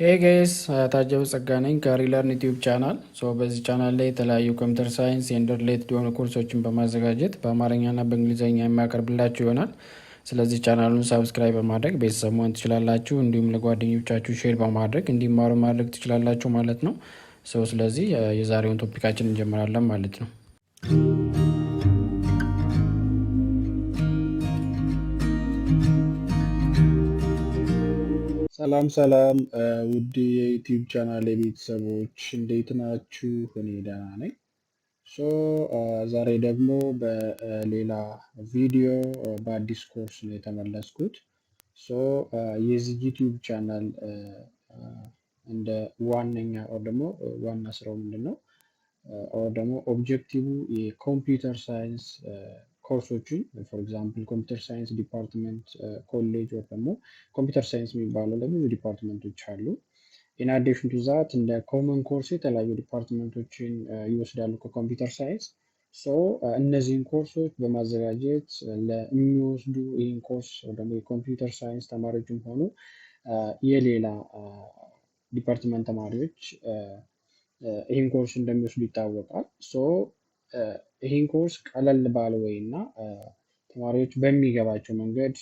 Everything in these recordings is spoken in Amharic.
Hey guys, ታጀው ጸጋ ነኝ ከሪለርን ዩቲዩብ ቻናል። በዚህ ቻናል ላይ የተለያዩ ኮምፒውተር ሳይንስ ኤንድ ሪሌትድ የሆኑ ኮርሶችን በማዘጋጀት በአማርኛና በእንግሊዝኛ የሚያቀርብላችሁ ይሆናል። ስለዚህ ቻናሉን ሳብስክራይብ በማድረግ ቤተሰብ መሆን ትችላላችሁ። እንዲሁም ለጓደኞቻችሁ ሼር በማድረግ እንዲማሩ ማድረግ ትችላላችሁ ማለት ነው። ስለዚህ የዛሬውን ቶፒካችን እንጀምራለን ማለት ነው። ሰላም ሰላም ውድ የዩቲዩብ ቻናል ቤተሰቦች እንዴት ናችሁ? እኔ ደህና ነኝ። ዛሬ ደግሞ በሌላ ቪዲዮ በአዲስ ኮርስ ነው የተመለስኩት። የዚህ ዩቲዩብ ቻናል እንደ ዋነኛ ደግሞ ዋና ስራው ምንድን ነው? ደግሞ ኦብጀክቲቭ የኮምፒውተር ሳይንስ ኮርሶችን ፎር ኤግዛምፕል ኮምፒውተር ሳይንስ ዲፓርትመንት ኮሌጅ ወይ ደግሞ ኮምፒውተር ሳይንስ የሚባለው ለብዙ ዲፓርትመንቶች አሉ። ኢን አዲሽን ቱ ዛት እንደ ኮመን ኮርስ የተለያዩ ዲፓርትመንቶችን ይወስዳሉ ከኮምፒውተር ሳይንስ። እነዚህን ኮርሶች በማዘጋጀት ለሚወስዱ ይህን ኮርስ ደግሞ የኮምፒውተር ሳይንስ ተማሪዎችም ሆኑ የሌላ ዲፓርትመንት ተማሪዎች ይህን ኮርስ እንደሚወስዱ ይታወቃል። ይህን ኮርስ ቀለል ባለ ወይ እና ተማሪዎች በሚገባቸው መንገድ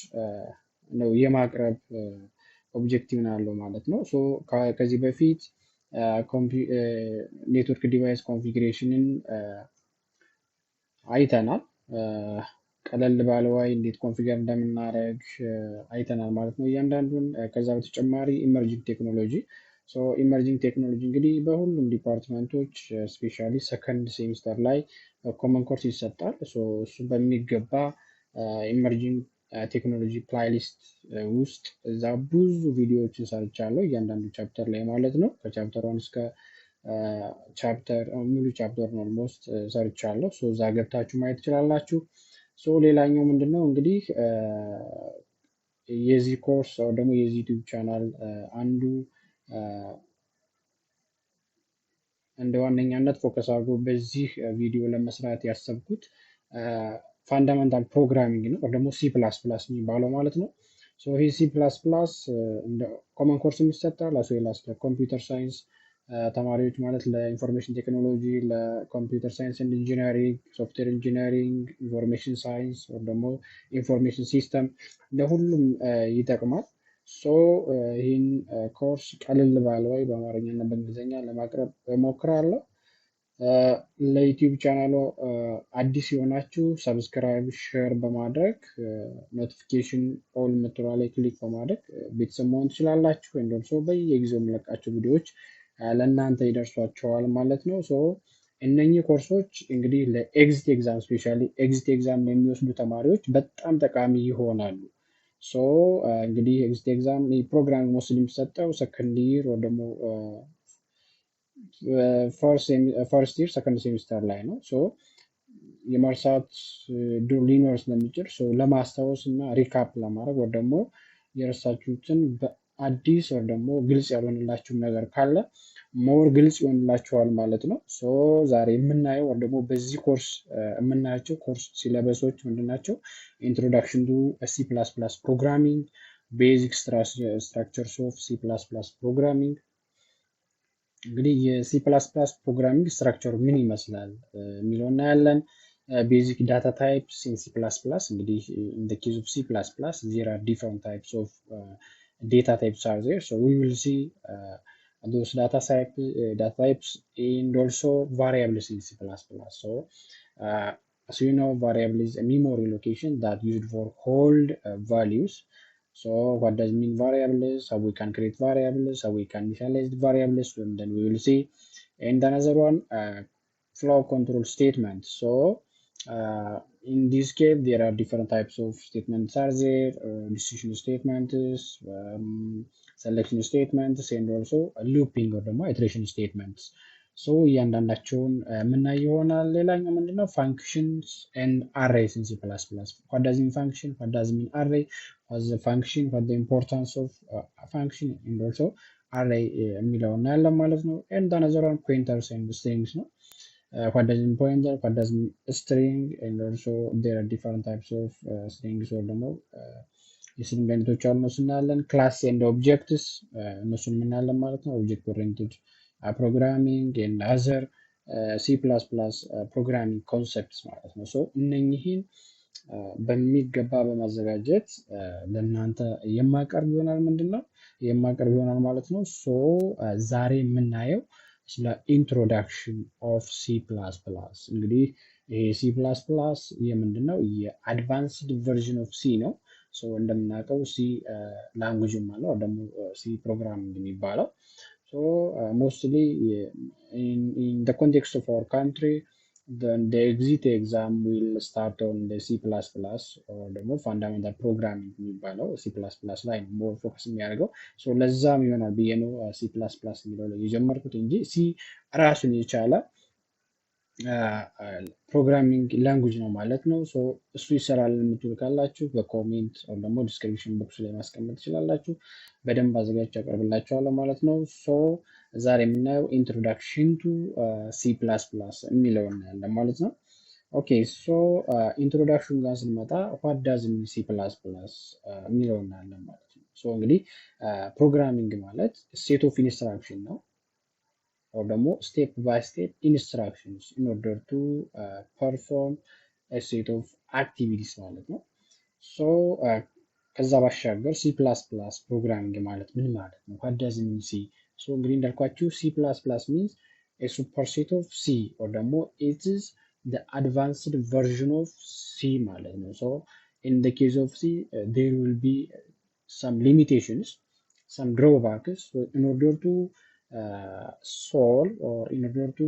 ነው የማቅረብ ኦብጀክቲቭ ነው ያለው ማለት ነው። ከዚህ በፊት ኔትወርክ ዲቫይስ ኮንፊግሬሽንን አይተናል። ቀለል ባለ ወይ እንዴት ኮንፊገር እንደምናደርግ አይተናል ማለት ነው እያንዳንዱን። ከዛ በተጨማሪ ኢመርጂንግ ቴክኖሎጂ ኢመርጂንግ ቴክኖሎጂ እንግዲህ በሁሉም ዲፓርትመንቶች ስፔሻሊ ሰከንድ ሴሚስተር ላይ ኮመን ኮርስ ይሰጣል። እሱ በሚገባ ኢመርጂንግ ቴክኖሎጂ ፕላይሊስት ውስጥ እዛ ብዙ ቪዲዮዎችን ሰርቻለሁ እያንዳንዱ ቻፕተር ላይ ማለት ነው። ከቻፕተር 1 እስከ ቻፕተር ሙሉ ቻፕተር ነው ኦልሞስት ሰርቻለሁ። እዛ ገብታችሁ ማየት ትችላላችሁ። ሌላኛው ምንድነው እንግዲህ የዚህ ኮርስ ደግሞ የዚህ ዩቲዩብ ቻናል አንዱ እንደ ዋነኛነት ፎከስ አድርጎ በዚህ ቪዲዮ ለመስራት ያሰብኩት ፋንዳመንታል ፕሮግራሚንግ ነው ወይ ደግሞ ሲ ፕላስ ፕላስ የሚባለው ማለት ነው። ይሄ ሲ ፕላስ ፕላስ እንደ ኮመን ኮርስ የሚሰጣል አስዌላስ ለኮምፒውተር ሳይንስ ተማሪዎች ማለት ለኢንፎርሜሽን ቴክኖሎጂ፣ ለኮምፒውተር ሳይንስ ኤንድ ኢንጂነሪንግ፣ ሶፍትዌር ኢንጂነሪንግ፣ ኢንፎርሜሽን ሳይንስ ወይ ደግሞ ኢንፎርሜሽን ሲስተም ለሁሉም ይጠቅማል። ይህን ኮርስ ቀለል ባለ ወይ በአማርኛ እና በእንግሊዝኛ ለማቅረብ እሞክራለሁ። ለዩቲዩብ ቻናሉ አዲስ የሆናችሁ ሰብስክራይብ፣ ሼር በማድረግ ኖቲፊኬሽን ኦል የምትለዋ ላይ ክሊክ በማድረግ ቤተሰብ መሆን ትችላላችሁ። ወይም ሰው በየጊዜው የምለቃቸው ቪዲዮዎች ለእናንተ ይደርሷቸዋል ማለት ነው። እነኚህ ኮርሶች እንግዲህ ለኤግዚት ኤግዛም ስፔሻሊ ኤግዚት ኤግዛም የሚወስዱ ተማሪዎች በጣም ጠቃሚ ይሆናሉ። እንግዲህ ኤግዚት ኤግዛም ፕሮግራሚንግ ሞስት የሚሰጠው ሰከንድ ይር ወይ ደግሞ ፈርስት ይር ሰከንድ ሴሚስተር ላይ ነው። የመርሳት ዱር ሊኖር ስለሚችል ለማስታወስ እና ሪካፕ ለማድረግ ወይ ደግሞ የረሳችሁትን በአዲስ ወይ ደግሞ ግልጽ ያልሆንላችሁ ነገር ካለ ሞር ግልጽ ይሆንላችኋል ማለት ነው። ዛሬ የምናየው ወይ ደግሞ በዚህ ኮርስ የምናያቸው ኮርስ ሲለበሶች ምንድን ናቸው? ኢንትሮዳክሽን ቱ ሲ ፕላስ ፕላስ ፕሮግራሚንግ፣ ቤዚክ ስትራክቸርስ ኦፍ ሲ ፕላስ ፕላስ ፕሮግራሚንግ። እንግዲህ የሲ ፕላስ ፕላስ ፕሮግራሚንግ ስትራክቸሩ ምን ይመስላል የሚለው እናያለን። ቤዚክ ዳታ ታይፕስ ኢን ሲ ፕላስ ፕላስ እንግዲህ ኢን ዘ ኬዝ ኦፍ ሲ ፕላስ ፕላስ ዜር አር ዲፍረንት ታይፕስ ኦፍ data types are there, so we will see those data types and also variables in C++. As you know, variable is a memory location that used for hold values. What does mean variables, how we can create variables, how we can initialize variables, and then we will see. And another one, flow control statements. In this case, there are different types of statements are there, decision statements, selection statements, and also looping or iteration statements. እያንዳንዳቸውን የምናይ ይሆናል። ሌላኛው ምንድነው? functions and arrays in C++. What does mean function? What does mean array? What's the function? What the importance of function? And also array የሚለው እናያለን ማለት ነው። and another one, pointers and strings ነው። What does mean pointer? What does mean string? And also there are different types of strings or የስትሪንግ አይነቶች አሉ፣ እነሱ እናያለን። ክላስ ኤንድ ኦብጀክትስ እነሱን እናያለን ማለት ነው። ኦብጀክት ኦሪየንትድ ፕሮግራሚንግ ኤንድ አዘር ሲ ፕላስ ፕላስ ፕሮግራሚንግ ኮንሰፕትስ ማለት ነው። ሶ እነኚህን በሚገባ በማዘጋጀት ለእናንተ የማቀርብ ይሆናል። ምንድነው የማቀርብ ይሆናል ማለት ነው። ሶ ዛሬ የምናየው ስለ ኢንትሮዳክሽን ኦፍ ሲ ፕላስ ፕላስ። እንግዲህ ይሄ ሲ ፕላስ ፕላስ የምንድነው የአድቫንስድ ቨርዥን ኦፍ ሲ ነው። ሶ እንደምናውቀው ሲ ላንጉጅም አለው ደግሞ ሲ ፕሮግራሚንግ የሚባለው። ሶ ሞስትሊ in the context of our country, then the exit exam will start on the C++ or ደግሞ ፋንዳሜንታል ፕሮግራሚንግ የሚባለው C++ ላይ ነው ሞር ፎከስ የሚያደርገው። ሶ ለዛም ይሆናል ብዬ ነው C++ የሚለው ላይ የጀመርኩት እንጂ ሲ ራሱን የቻለ ፕሮግራሚንግ ላንጉጅ ነው ማለት ነው። ሶ እሱ ይሰራል የምትሉ ካላችሁ በኮሜንት ወይም ደግሞ ዲስክሪፕሽን ቦክስ ላይ ማስቀመጥ ትችላላችሁ። በደንብ አዘጋጅቼ አቀርብላችኋለሁ ማለት ነው። ሶ ዛሬ የምናየው ኢንትሮዳክሽን ቱ ሲ ፕላስ ፕላስ የሚለው እናያለን ማለት ነው። ኦኬ ሶ ኢንትሮዳክሽን ጋር ስንመጣ ዋት ዳዝ ሚን ሲ ፕላስ ፕላስ የሚለው እናያለን ማለት ነው። ሶ እንግዲህ ፕሮግራሚንግ ማለት ሴት ኦፍ ኢንስትራክሽን ነው or ደግሞ step by step instructions in order to perform a set of activities ማለት ነው። ሶ ከዛ ባሻገር ሲ ፕላስ ፕላስ ፕሮግራሚንግ ማለት ምን ማለት ነው? what does it mean C? ሶ እንግዲህ እንዳልኳችሁ ሲ ፕላስ ፕላስ means a superset of C or ደግሞ it is the advanced version of C ማለት ነው። ሶ in the case of C there will be some limitations, some drawbacks. So in order to solve or in order to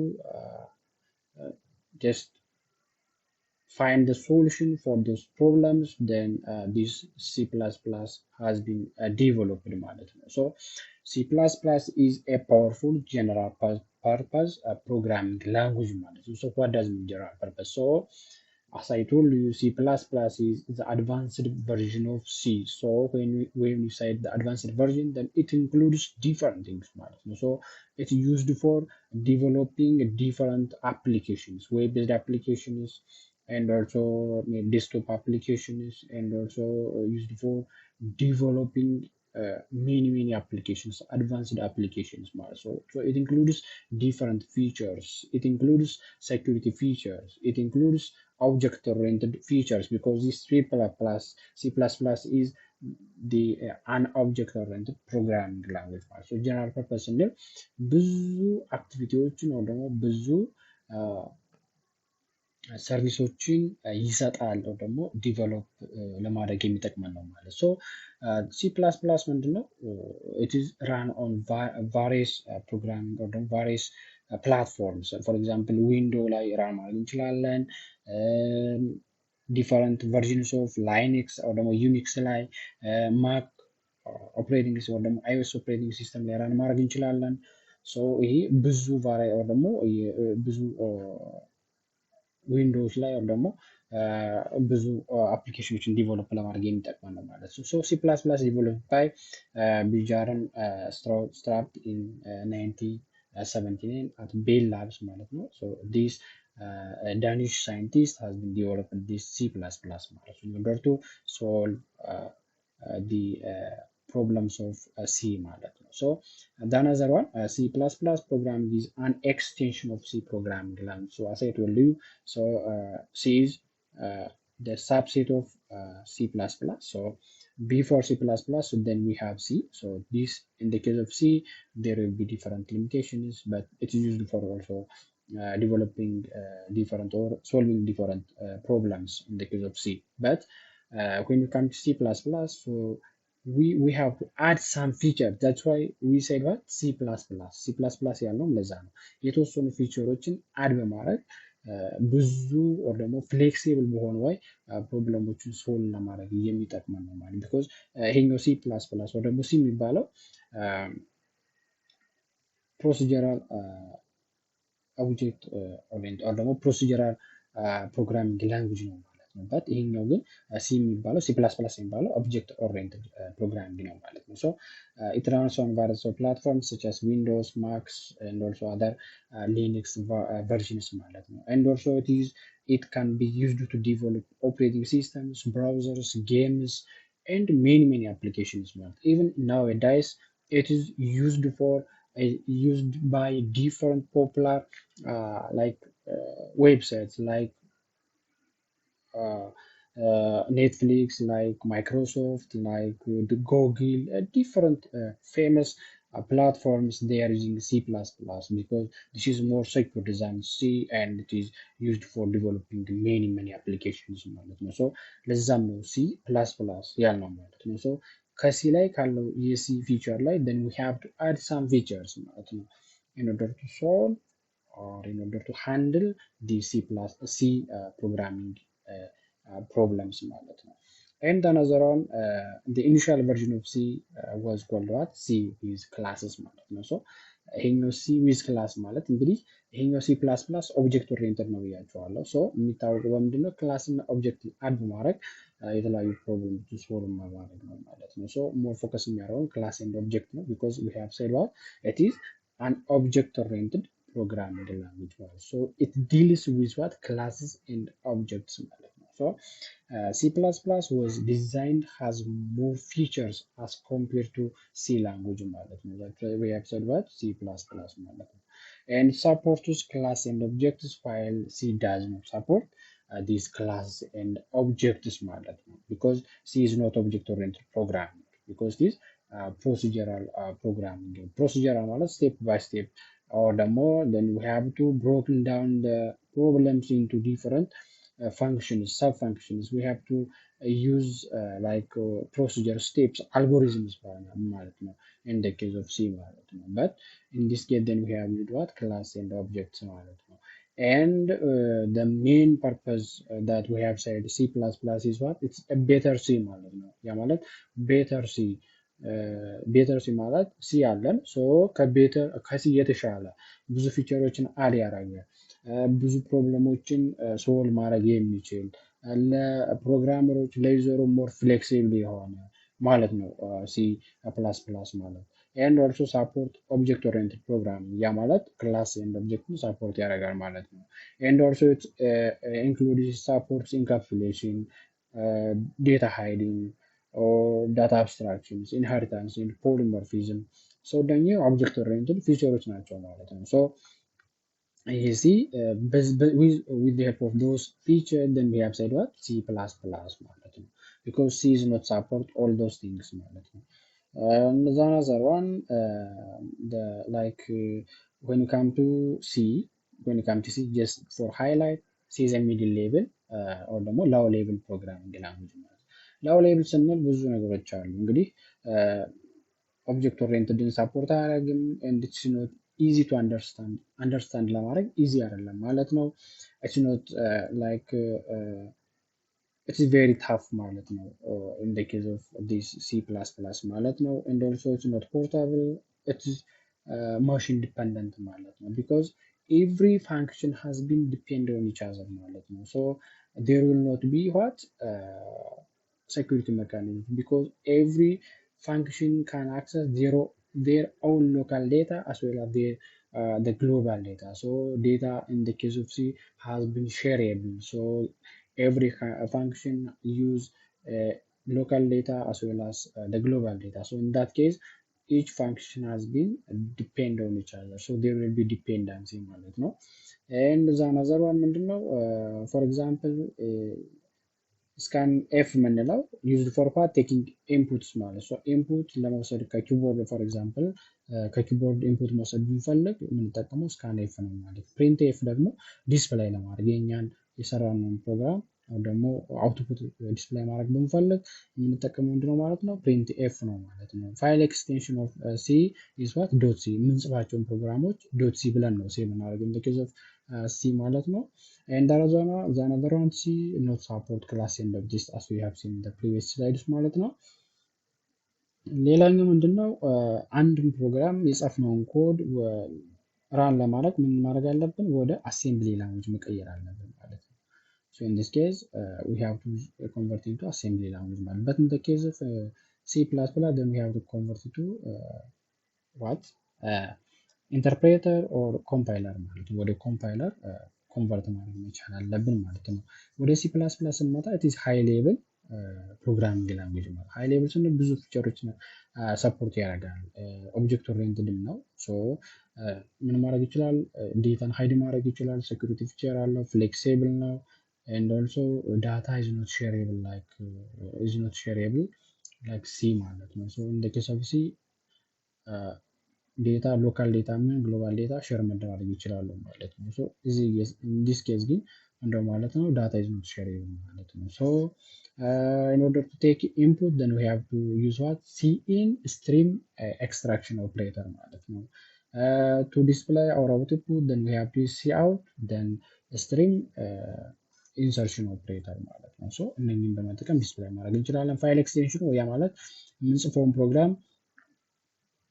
just find the solution for those problems, then this C++ has been developed ማለት ነው። So C++ is a powerful general purpose programming language ማለት ነው። So what does mean general purpose? So as I told you, C++ is the advanced version of C. So when we say the advanced version, then it includes different things. So it's used for developing different applications, web-based applications, and also desktop applications, and also used for developing many applications, advanced applications. So it includes different features. It includes security features. It includes object-oriented features because this C++ is the an object-oriented programming language. So general purpose ስንል ብዙ አክቲቪቲዎችን ወይ ደግሞ ብዙ ሰርቪሶችን ይሰጣል ወይ ደግሞ ዲቨሎፕ ለማድረግ የሚጠቅመን ነው ማለት። ሶ ሲ ፕላስ ፕላስ ምንድነው? it is run on various programming or ደግሞ various platforms. for example ዊንዶ ላይ ራን ማድረግ እንችላለን። ዲፈረንት ቨርዥንስ ኦፍ ላይኒክስ ወይ ደግሞ ዩኒክስ ላይ ማክ ኦፕሬቲንግ ሲስተም ወይ ደግሞ አይኦኤስ ኦፕሬቲንግ ሲስተም ላይ ራን ማድረግ እንችላለን። ሶ ይሄ ብዙ ቫራይ ወይ ደግሞ ብዙ ዊንዶውስ ላይ ወይ ደግሞ ብዙ አፕሊኬሽኖችን ዲቨሎፕ ለማድረግ የሚጠቅመን ነው ማለት ነው። ሶ ሲ ፕላስ ፕላስ ዲቨሎፕ ባይ ቢጃርን ስትራፕ ኢን 1979 at Bell Labs ማለት ነው። ሶ ዲስ Danish scientist has been developed this C++ ማለት ነው in order to solve the problems of C ማለት ነው። So the another one C++ programming is an extension of C programming language. So as I told you, so C is the subset of C++. So before C++, so then we have C. So this in the case of C, there will be different limitations, but it's used for also developing different or solving different problems in the case of C. But when you come to C++, so we have to add some features. That's why we said what C++. C++ ያለው ለዛ ነው የተወሰኑ ፊቸሮችን አድ በማድረግ ብዙ or ደግሞ ፍሌክሲብል በሆነ ወይ ፕሮብለሞችን ሶልቭ ለማድረግ የሚጠቅመን ነው ማለት ቢኮዝ ይሄኛው C++ ወይ ደግሞ C የሚባለው ፕሮሲጀራል ኦብጀክት ኦሪየንትድ or ደግሞ ፕሮሲጀራል ፕሮግራሚንግ ላንጉጅ ነው ማለት ነው። በት ይሄኛው ግን ሲ የሚባለው C++ የሚባለው ኦብጀክት ኦሪየንትድ ፕሮግራሚንግ ነው ማለት ነው። ሶ it runs on various platforms such as Windows, Macs and also other Linux versions ማለት ነው። And also it can be used to develop operating systems, browsers, games and many applications ማለት even nowadays it is used by different popular like websites like uh, Netflix, like Microsoft, like the Google, different famous platforms. They are using C++ because this is more secure than C, and it is used for developing many applications ማለት ነው። so ለዛም ነው C++ ያልነው ማለት ነው። so ከሲ ላይ ካለው የሲ ፊቸር ላይ then we have to add some features ማለት ነው in order to solve or in order to handle the C programming problems ማለት ነው። And another one, the initial version of C was called what? C with classes ማለት ነው። so ይሄኛው C with class ማለት እንግዲህ ይሄኛው C++ ኦብጀክት ኦሪየንትድ ነው ብያቸዋለሁ። so የሚታወቀው በምንድነው ክላስ እና ኦብጀክት አድ በማድረግ የተለያዩ ፕሮብሌሞች ሶልቭ ማድረግ ነው ማለት ነው። so more focus የሚያደርገው ክላስ ኤንድ ኦብጀክት ነው because we have said what it is an object oriented programming language ማለት so it deals with what classes and objects ማለት ነው። so C++ was designed has more features as compared to C language ማለት ነው። we have said what C++ ማለት ነው and supports class and objects while C does not support these classes and objects ማለት ነው because C is not object oriented programming because this procedural programming procedural ማለት step by step or the more then we have to broken down the problems into different functions sub functions we have to use procedure steps algorithms ማለት ነው in the case of C ማለት ነው but in this case then we have what class and objects ማለት ነው and the main purpose that we have said C++ is what it's a better C ማለት ነው ያ ማለት better C ቤተር ሲ ማለት ሲ አለን ሶ ከቤተር ከሲ የተሻለ ብዙ ፊቸሮችን አድ ያደረገ ብዙ ፕሮብለሞችን ሶልቭ ማድረግ የሚችል ለፕሮግራመሮች ለዩዘሩ ሞር ፍሌክሲብል የሆነ ማለት ነው ሲ ፕላስ ፕላስ ማለት and also support object oriented programming ያ ማለት ክላስ and object support ያደርጋል ማለት ነው and also it includes supports encapsulation data hiding or data abstractions inheritance and polymorphism so ደግሞ object oriented features ናቸው ማለት ነው so you see with the help of those features then we have said what C++ ማለት ነው because C is not support all those things ማለት ነው another one the when you come to C just for highlight C is a middle level or ደግሞ low level programming language ማለት low level ስንል ብዙ ነገሮች አሉ እንግዲህ ኦብጀክት ኦሪየንትድን ሳፖርት አያደርግም and it's not easy to understand ለማድረግ ኢዚ አይደለም ማለት ነው it's not it's very tough ማለት ነው in the case of this C++ ማለት ነው and also it's not portable it's machine dependent ማለት ነው because every function has been dependent on each other ማለት ነው so there will not be what security mechanism because every function can access their own local data as well as the global data so data in the case of C has been shareable so every function use local data as well as the global data so in that case each function has been depend on each other so there will be dependency ማለት ነው and the another one ምንድነው for example ስካን ኤፍ የምንለው ዩዝድ ፎር ፓት ቴኪንግ ኢንፑትስ ማለት ነው ኢንፑት ለመውሰድ ከኪቦርድ ፎር ኤግዛምፕል ከኪቦርድ ኢንፑት መውሰድ ብንፈልግ የምንጠቀመው ስካን ኤፍ ነው ማለት ፕሪንት ኤፍ ደግሞ ዲስፕሌይ ለማድረግ የኛን የሰራነውን ፕሮግራም ደግሞ አውትፑት ዲስፕሌይ ማድረግ ብንፈልግ የምንጠቀመው ምንድነው ማለት ነው ፕሪንት ኤፍ ነው ማለት ነው ፋይል ኤክስቴንሽን ኦፍ ሲ ኢዝ ዋት ዶት ሲ የምንጽፋቸውን ፕሮግራሞች ዶት ሲ ብለን ነው ሴቭ እናደርግ in the case of C ማለት ነው and the another one C not support class and objects as we have seen in the previous slides ማለት ነው ሌላኛው ምንድነው አንድን ፕሮግራም የጻፍነውን ኮድ ራን ለማድረግ ምን ማድረግ አለብን ወደ አሴምብሊ ላንጉዌጅ መቀየር አለብን ማለት ነው so in this case we have to convert into assembly language ማለት but in the case of C++ then we have to convert it to what ኢንተርፕሬተር ኦር ኮምፓይለር ማለት ነው ወደ ኮምፓይለር ኮንቨርት ማድረግ መቻል አለብን ማለት ነው ወደ C++ ስንመጣ it is high level ፕሮግራሚንግ ላንጉጅ ማለት ሃይ ሌቭል ስንል ብዙ ፊቸሮችን ሰፖርት ያደርጋል። ኦብጀክት ኦሪየንትድም ነው። ምን ማድረግ ይችላል? ዴታን ሃይድ ማድረግ ይችላል። ሴኩሪቲ ፊቸር አለው። ፍሌክሲብል ነው። and also data is not shareable like C ማለት ነው። in the case of C ዴታ ሎካል ዴታ እና ግሎባል ዴታ ሼር መደራረግ ይችላሉ ማለት ነው። in this case ግን እንደው ማለት ነው data is not shareable ማለት ነው። in order to take input then we have to use what cin stream extraction operator ማለት ነው። to display our output then we have to use cout then stream ኢንሰርሽን ኦፕሬተር ማለት ነው። እነኝህን በመጠቀም ዲስፕሌይ ማድረግ እንችላለን። ፋይል ኤክስቴንሽን ያ ማለት የምንጽፈውን ፕሮግራም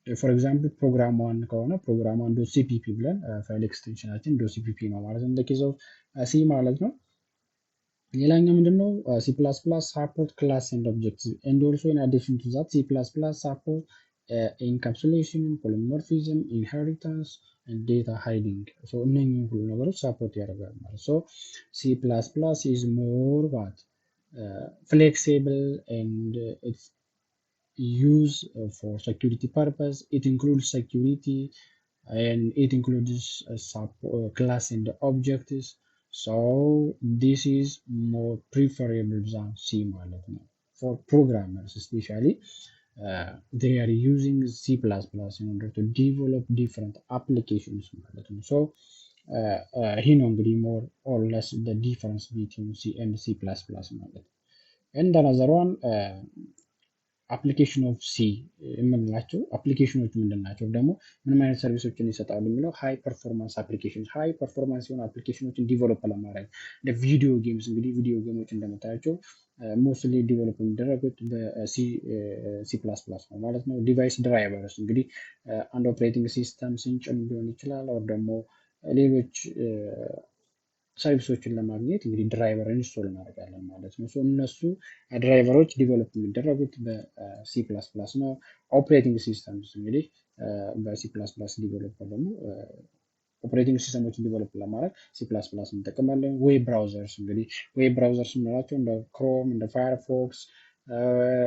ፎር ኤግዛምፕል ፕሮግራም ዋን ከሆነ ፕሮግራም ዋን ዶት ሲፒፒ ብለን ፋይል ኤክስቴንሽናችን ዶት ሲፒፒ ነው ማለት ነው። ኬዝ ኦፍ ሲ ማለት ነው። ሌላኛው ምንድነው? ሲ ፕላስ ፕላስ ሳፖርት ክላስ ኤንድ ኦብጀክቲቭ ኤንድ ኦልሶ ኢን አዲሽን ቱ ዛት ሲ ፕላስ ፕላስ ሳፖርት ኢንካፕሱሌሽን፣ ፖሊሞርፊዝም፣ ኢንሄሪታንስ ዴታ ሃይዲንግ እነኝህን ሁሉ ነገሮች ሳፖርት ያደርጋል ማለት ሲ ፕላስ ፕላስ ኢዝ ሞር ባት ፍሌክሲብል ኤንድ ኢትስ ዩዝ ፎር ሴኩሪቲ ፐርፐስ ኢት ኢንክሉድስ ሴኩሪቲ and it includes class and objects, so this is more preferable than C ማለት ነው for programmers especially. They are using C++ in order to develop different applications ማለት ነው። ይህ ነው እንግዲህ more or less the difference between C and C++ ማለት ነው። and another one አፕሊኬሽን ኦፍ ሲ የምንላቸው አፕሊኬሽኖች ምንድን ናቸው? ደግሞ ምንም አይነት ሰርቪሶችን ይሰጣሉ የሚለው ሃይ ፐርፎርማንስ አፕሊኬሽን ሃይ ፐርፎርማንስ የሆኑ አፕሊኬሽኖችን ዲቨሎፕ ለማድረግ እንደ ቪዲዮ ጌምስ እንግዲህ ቪዲዮ ጌሞች እንደምታያቸው ሞስትሊ ዲቨሎፕ የሚደረጉት በሲ ፕላስ ፕላስ ነው ማለት ነው። ዲቫይስ ድራይቨርስ እንግዲህ አንድ ኦፕሬቲንግ ሲስተም ስንጭን ሊሆን ይችላል ወር ደግሞ ሌሎች ሰርቪሶችን ለማግኘት እንግዲህ ድራይቨር ኢንስቶል እናደርጋለን ማለት ነው። እነሱ ድራይቨሮች ዲቨሎፕ የሚደረጉት በሲ ፕላስ ፕላስ ነው። ኦፕሬቲንግ ሲስተምስ እንግዲህ በሲ ፕላስ ፕላስ ዲቨሎፐር ደግሞ ኦፕሬቲንግ ሲስተሞችን ዲቨሎፕ ለማድረግ ሲ ፕላስ ፕላስ እንጠቀማለን። ዌብ ብራውዘርስ እንግዲህ ዌብ ብራውዘርስ የምንላቸው እንደ ክሮም፣ እንደ ፋየርፎክስ፣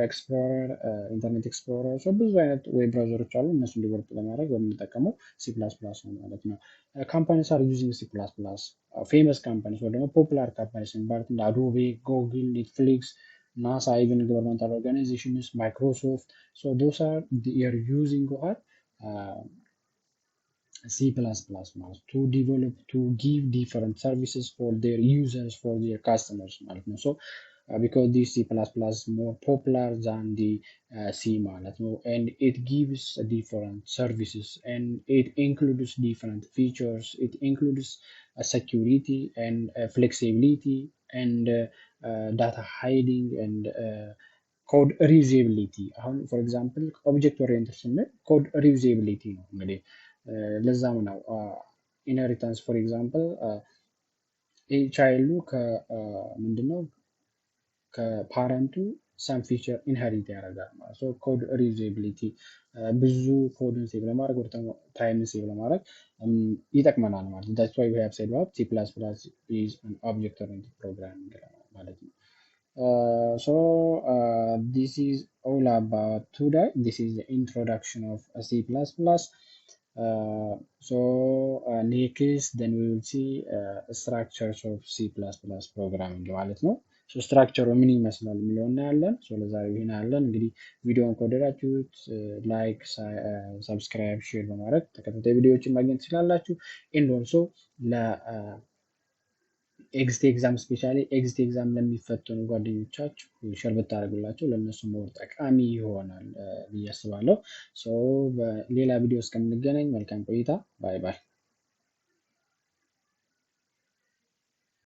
ኤክስፕሎረር፣ ኢንተርኔት ኤክስፕሎረር ብዙ አይነት ዌብ ብራውዘሮች አሉ። እነሱን ዲቨሎፕ ለማድረግ በምንጠቀመው ሲ ፕላስ ፕላስ ነው ማለት ነው። ካምፓኒስ አር ዩዚንግ ሲ ፕላስ ፕላስ ፌመስ ካምፓኒስ ወይ ደግሞ ፖፑላር ካምፓኒስ የሚባሉት እንደ አዶቤ፣ ጎግል፣ ኔትፍሊክስ፣ ናሳ፣ ኢቨን ገቨርንመንታል ኦርጋናይዜሽንስ፣ ማይክሮሶፍት ዶስ አር ዴር ዩዚንግ ዋት C++ ማለት to develop to give different services for their users for their customers ማለት ነው። because this C++ is more popular than the C ማለት ነው and it gives different services and it includes different features, it includes security and flexibility and data hiding and code reusability አሁን for example object oriented ስንል code reusability ነው እንግዲህ ለዛም ነው ኢንሄሪታንስ ፎር ኤግዛምፕል ቻይልዱ ምንድነው ከፓረንቱ ሰም ፊቸር ኢንሄሪት ያደርጋል ማለት ነው። ኮድ ሪዩዛቢሊቲ ብዙ ኮድን ሴቭ ለማድረግ ወደ ታይምን ሴቭ ለማድረግ ይጠቅመናል ማለት ነው። that's why we have said what C++ is an object oriented programming ማለት ነው። this is all about today. This is the introduction of C++. Next then we will see structures of C++ programming ማለት ነው። ስትራክቸሩ ምን ይመስላል የሚለውን እናያለን። ለዛሬ ይሄን ያለን እንግዲህ ቪዲዮውን ከወደዳችሁት ላይክ፣ ሰብስክራይብ፣ ሼር በማድረግ ተከታታይ ቪዲዮዎችን ማግኘት ትችላላችሁ። ኤንድ ኦልሶ ኤግዚት ኤግዛም ስፔሻሊ ኤግዚት ኤግዛም ለሚፈተኑ ጓደኞቻችሁ ሼር ብታደርጉላቸው ለእነሱ ሞር ጠቃሚ ይሆናል ብዬ አስባለሁ። በሌላ ቪዲዮ እስከምንገናኝ መልካም ቆይታ። ባይ ባይ።